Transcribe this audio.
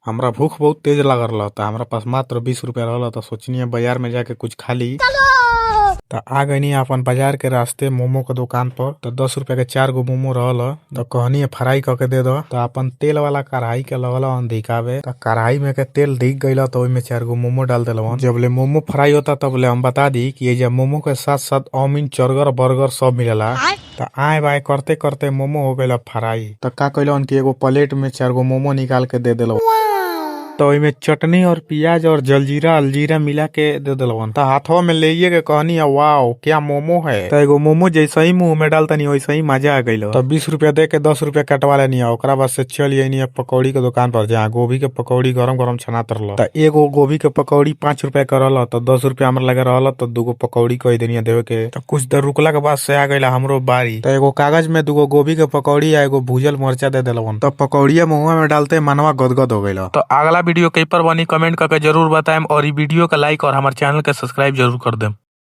हमरा भूख बहुत तेज लग रहा था। हमरा पास मात्र 20 रुपया रहला था। सोचनी बाजार में जाके कुछ खा ली। तो आ गई अपन बाजार के रास्ते मोमो के दुकान पर। तो 10 रुपया के 4 गो मोमो रहल। तो कहनी फ्राई करके दे दो। तो अपन तेल वाला कढ़ाई के लगल धिकावे। तो कढ़ाई में के तेल धिक गई तो ओमे 4 गो मोमो डाल दिल। जब ले मोमो फ्राई होता तब ले हम बता दी कि ये जब मोमो के साथ साथ चाउमीन चरगर बर्गर सब मिलेला। तो आए बाय करते करते मोमो हो गया फ्राई। तो का कैलन कि एगो प्लेट में 4 गो मोमो निकाल के दे दिल। तो इमे चटनी और प्याज और जलजीरा अलजीरा मिला के दे दिलवन। तो हाथों में ले के कहनी वाओ क्या मोमो है। तो एगो मोमो जैसे ही मुंह में डालता नहीं वैसे ही मजा आ गई। तो 20 रुपया दे के 10 रुपया कटवा लेनी। ओकरा बाद से चल ये पकौड़ी के दुकान पर जहाँ गोभी के पकौड़ी गरम गरम छनात रहा। तो एगो गोभी के पकौड़ी 5 रुपया के रहल। तो 10 रुपया हमरा लगे रहल। तो 2 गो पकौड़ी कह देनी देवे के। तो कुछ देर रुकला के बाद से आ गई हमरो बारी। तो एगो कागज में 2 गो गोभी के पकौड़ी आ एगो भूजल मरचा दे दिलवन। तो पकौड़िया मुंह में डालते मनवा गदगद हो गई। तो अगला वीडियो कई पर बनी कमेंट करके जरूर बताएं और ये वीडियो का लाइक और हमारे चैनल का सब्सक्राइब जरूर कर दें।